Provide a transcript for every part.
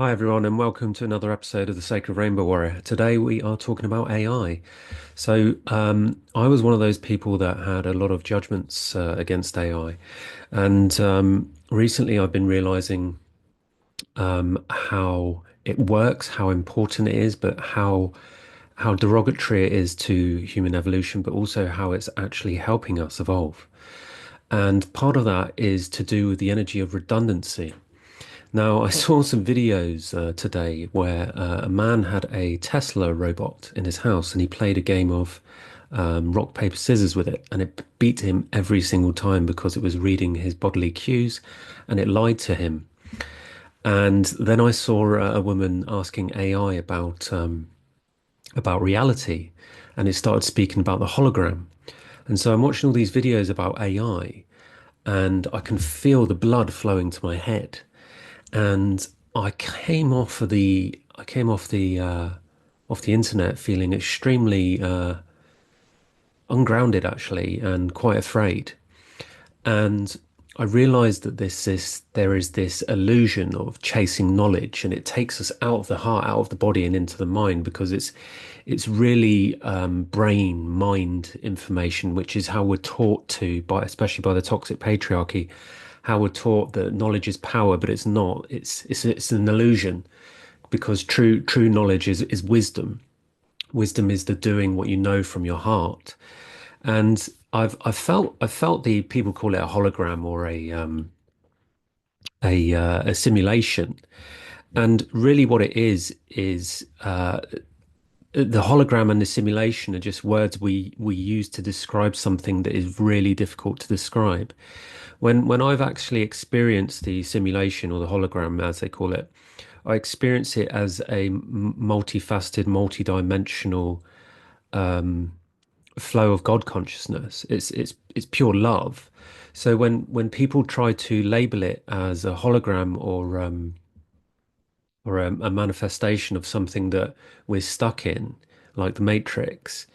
Hi, everyone, and welcome to another episode of the Sacred Rainbow Warrior. Today, we are talking about AI. I was one of those people that had a lot of judgments against AI. And recently, I've been realizing how it works, how important it is, but how derogatory it is to human evolution, but also how it's actually helping us evolve. And part of that is to do with the energy of redundancy. Now, I saw some videos today where a man had a Tesla robot in his house and he played a game of rock, paper, scissors with it. And it beat him every single time because it was reading his bodily cues and it lied to him. And then I saw a woman asking AI about reality and it started speaking about the hologram. And so I'm watching all these videos about AI and I can feel the blood flowing to my head. And I came off the internet feeling extremely ungrounded actually and quite afraid. And I realized that there is this illusion of chasing knowledge, and it takes us out of the heart, out of the body, and into the mind because it's really brain mind information, which is how we're taught to by especially by the toxic patriarchy, how we're taught that knowledge is power, but it's not. It's an illusion because true knowledge is wisdom. Wisdom is the doing what you know from your heart. And I've felt the people call it a hologram or a simulation. And really, what it is the hologram and the simulation are just words we use to describe something that is really difficult to describe. When I've actually experienced the simulation or the hologram, as they call it, I experience it as a multifaceted, multidimensional flow of God consciousness. It's pure love. So when people try to label it as a hologram or a manifestation of something that we're stuck in, like the Matrix,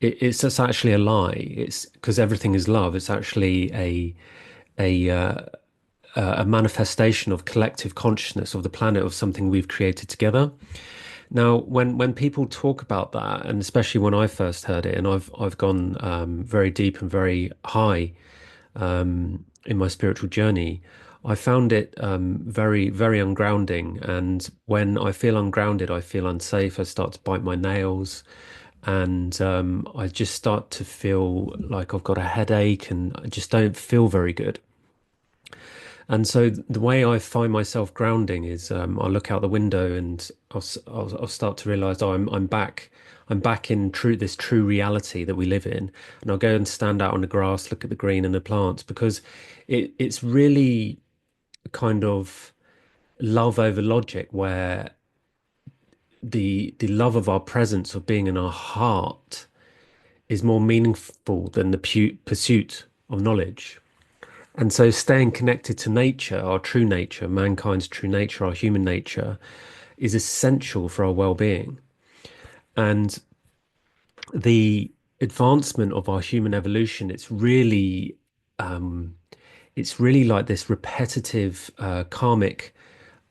it's just actually a lie. It's because everything is love. It's actually a a manifestation of collective consciousness of the planet of something we've created together. Now, when people talk about that, and especially when I first heard it, and I've gone very deep and very high in my spiritual journey, I found it very ungrounding. And when I feel ungrounded, I feel unsafe. I start to bite my nails, and I just start to feel like I've got a headache, and I just don't feel very good. And so the way I find myself grounding is I look out the window and I'll start to realize, oh, I'm back in this true reality that we live in. And I'll go and stand out on the grass, look at the green and the plants because it's really kind of love over logic where the love of our presence of being in our heart is more meaningful than the pu pursuit of knowledge. And so staying connected to nature, our true nature, mankind's true nature, our human nature, is essential for our well-being. And the advancement of our human evolution, it's really like this repetitive karmic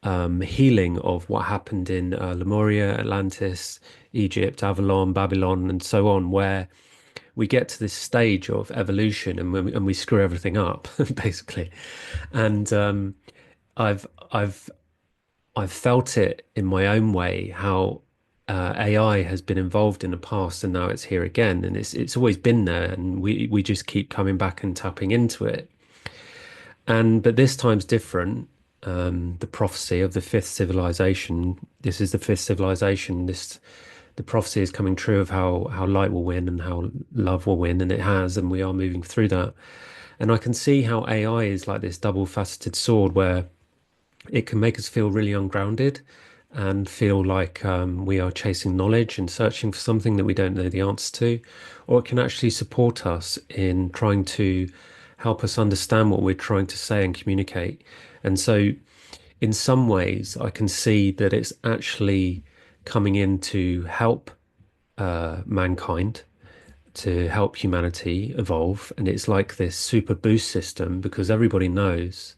healing of what happened in Lemuria, Atlantis, Egypt, Avalon, Babylon, and so on, where we get to this stage of evolution and we screw everything up, basically. And I've I've I've felt it in my own way how AI has been involved in the past and now it's here again, and it's always been there, and we just keep coming back and tapping into it. And but this time's different. The prophecy of the fifth civilization. This is the fifth civilization. This the prophecy is coming true of how light will win and how love will win, and it has, and we are moving through that. And I can see how AI is like this double-faceted sword where it can make us feel really ungrounded and feel like we are chasing knowledge and searching for something that we don't know the answer to, or it can actually support us in trying to help us understand what we're trying to say and communicate. And so, in some ways, I can see that it's actually coming in to help mankind, to help humanity evolve. And it's like this super boost system because everybody knows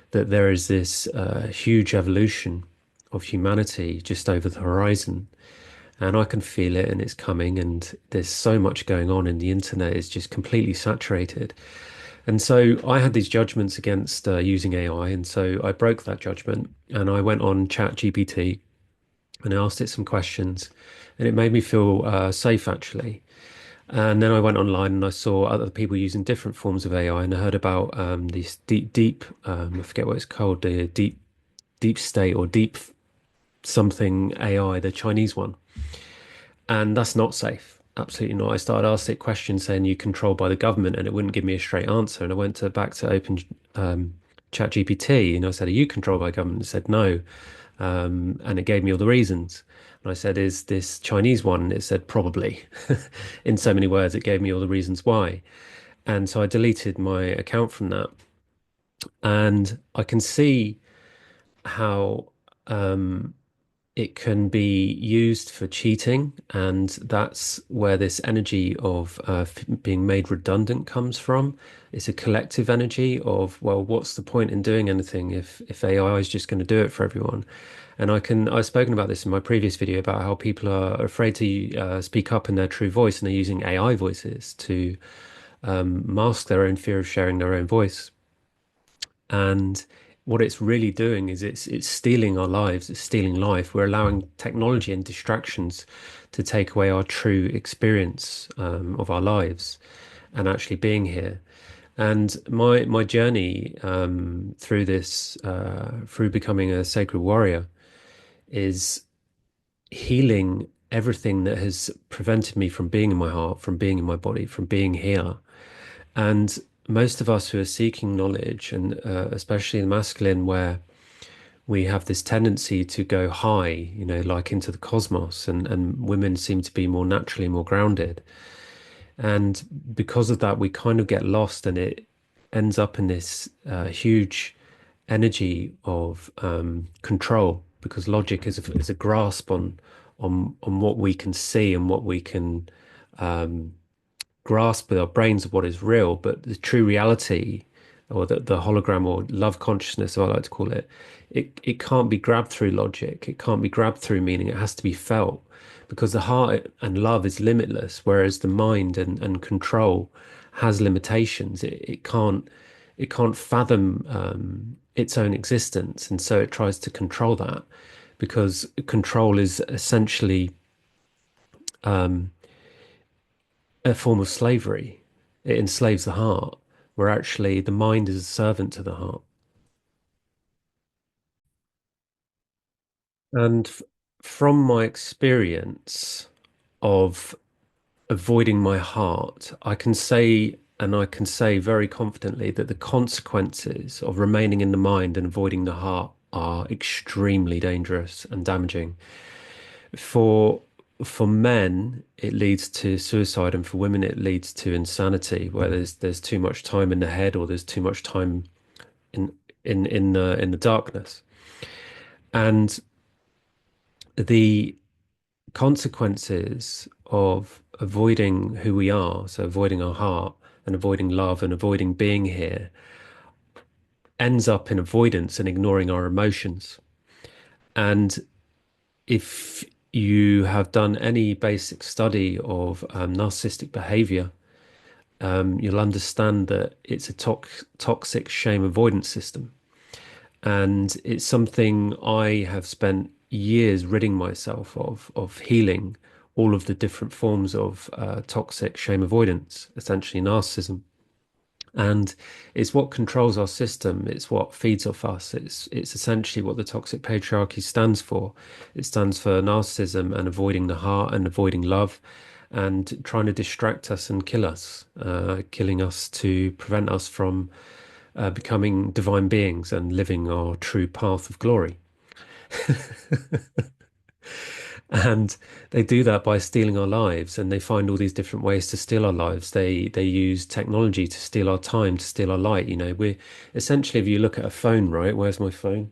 that there is this huge evolution of humanity just over the horizon. And I can feel it and it's coming, and there's so much going on, and the internet is just completely saturated. And so I had these judgments against using AI, and so I broke that judgment and I went on ChatGPT and I asked it some questions, and it made me feel safe actually. And then I went online and I saw other people using different forms of AI, and I heard about this deep, I forget what it's called, the deep state or deep something AI, the Chinese one. And that's not safe. Absolutely not. I started asking it questions saying you controlled by the government, and it wouldn't give me a straight answer. And I went to back to open ChatGPT, and I said, "Are you controlled by government?" It said no, and it gave me all the reasons. And I said, "Is this Chinese one?" And it said probably. In so many words, it gave me all the reasons why. And so I deleted my account from that, and I can see how it can be used for cheating, and that's where this energy of being made redundant comes from. It's a collective energy of, well, what's the point in doing anything if AI is just going to do it for everyone? And I've spoken about this in my previous video about how people are afraid to speak up in their true voice, and they're using AI voices to mask their own fear of sharing their own voice. And what it's really doing is it's stealing our lives, it's stealing life. We're allowing technology and distractions to take away our true experience of our lives and actually being here. And my journey through this, through becoming a sacred warrior, is healing everything that has prevented me from being in my heart, from being in my body, from being here. And most of us who are seeking knowledge, and especially the masculine, where we have this tendency to go high, like into the cosmos, and women seem to be more naturally more grounded. And because of that, we kind of get lost, and it ends up in this huge energy of control, because logic is a grasp on what we can see and what we can grasp with our brains of what is real, but the true reality, or the hologram or love consciousness, as I like to call it, it can't be grabbed through logic. It can't be grabbed through meaning. It has to be felt, because the heart and love is limitless, whereas the mind and control has limitations. It can't fathom its own existence, and so it tries to control that, because control is essentially a form of slavery. It enslaves the heart, where actually the mind is a servant to the heart. And from my experience of avoiding my heart, I can say very confidently that the consequences of remaining in the mind and avoiding the heart are extremely dangerous and damaging. For for men, it leads to suicide, and for women, it leads to insanity, where there's too much time in the head, or there's too much time in in the darkness. And the consequences of avoiding who we are, so avoiding our heart and avoiding love and avoiding being here, ends up in avoidance and ignoring our emotions. And if you have done any basic study of narcissistic behavior, you'll understand that it's a toxic shame avoidance system. And it's something I have spent years ridding myself of healing all of the different forms of toxic shame avoidance, essentially narcissism. And it's what controls our system. It's what feeds off us. It's essentially what the toxic patriarchy stands for. It stands for narcissism and avoiding the heart and avoiding love and trying to distract us and kill us, killing us to prevent us from becoming divine beings and living our true path of glory. And they do that by stealing our lives, and they find all these different ways to steal our lives. They use technology to steal our time, to steal our light. We're essentially, if you look at a phone, right? Where's my phone?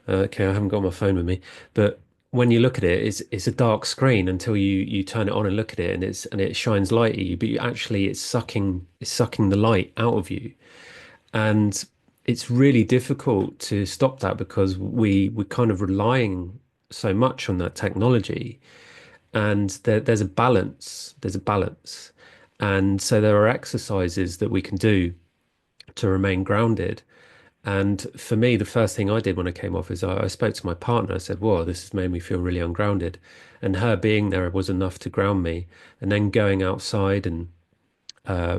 Okay, I haven't got my phone with me, but when you look at it, it's a dark screen until you turn it on and look at it, and it shines light at you. But actually, it's sucking the light out of you. And it's really difficult to stop that because we're kind of relying so much on that technology, and there's a balance. There's a balance, and so there are exercises that we can do to remain grounded. And for me, the first thing I did when I came off is I spoke to my partner. I said, "Whoa, this has made me feel really ungrounded," and her being there was enough to ground me. And then going outside and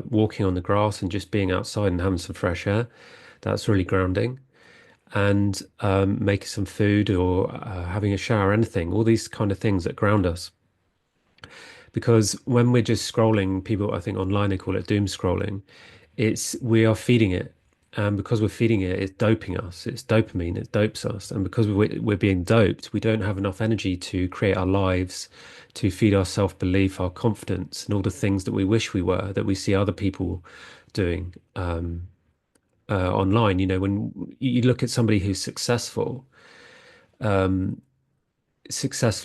walking on the grass and just being outside and having some fresh air, that's really grounding. And making some food or having a shower, anything, all these kind of things that ground us. Because when we're just scrolling, people, I think online they call it doom scrolling, we are feeding it. And because we're feeding it, it's doping us. It's dopamine, it dopes us. And because we're being doped, we don't have enough energy to create our lives, to feed our self-belief, our confidence, and all the things that we wish we were, that we see other people doing online. You know, when you look at somebody who's successfully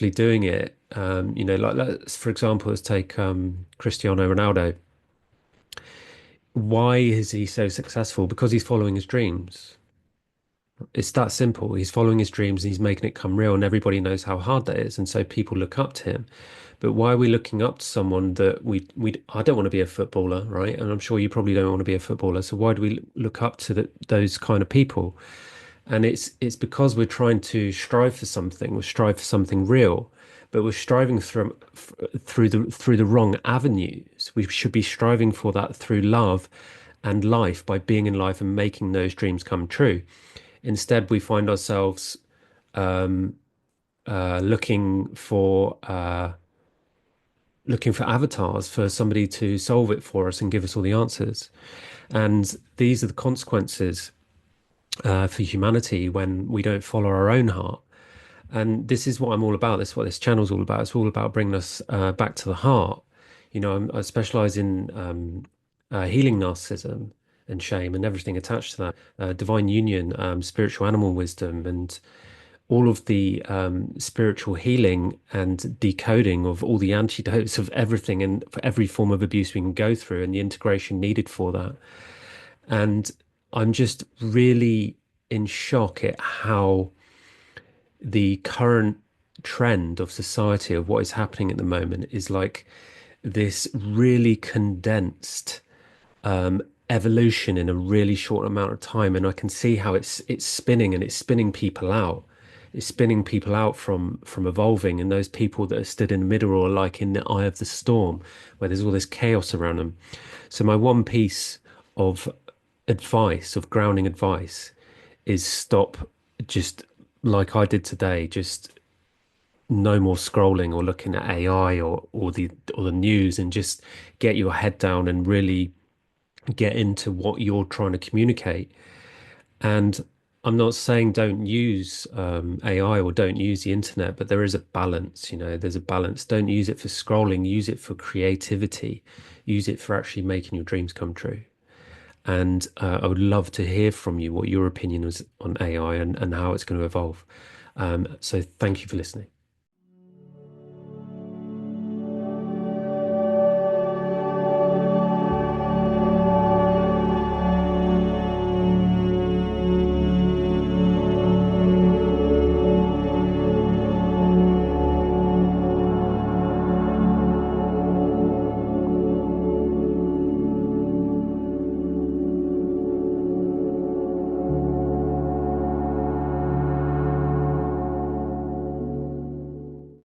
doing it, you know, like let's, for example, let's take Cristiano Ronaldo. Why is he so successful? Because he's following his dreams. It's that simple. He's following his dreams and he's making it come real, and everybody knows how hard that is, and so people look up to him. But why are we looking up to someone that I don't want to be a footballer, right? And I'm sure you probably don't want to be a footballer. So why do we look up to those kind of people? And it's because we're trying to strive for something. We strive for something real, but we're striving through the wrong avenues. We should be striving for that through love and life, by being in life and making those dreams come true. Instead, we find ourselves looking for avatars, for somebody to solve it for us and give us all the answers. And these are the consequences for humanity when we don't follow our own heart. And this is what I'm all about. This is what this channel's all about. It's all about bringing us back to the heart. You know, I specialize in healing narcissism and shame and everything attached to that, divine union, spiritual animal wisdom, and all of the spiritual healing and decoding of all the antidotes of everything and for every form of abuse we can go through, and the integration needed for that. And I'm just really in shock at how the current trend of society, of what is happening at the moment, is like this really condensed evolution in a really short amount of time. And I can see how it's spinning, and it's spinning people out. It's spinning people out from evolving, and those people that are stood in the middle or like in the eye of the storm, where there's all this chaos around them. So my one piece of advice, of grounding advice, is stop, just like I did today, just no more scrolling or looking at AI or the news, and just get your head down and really get into what you're trying to communicate. And I'm not saying don't use AI or don't use the internet, but there is a balance, you know, there's a balance. Don't use it for scrolling, use it for creativity, use it for actually making your dreams come true. And I would love to hear from you what your opinion was on AI and how it's going to evolve. So thank you for listening.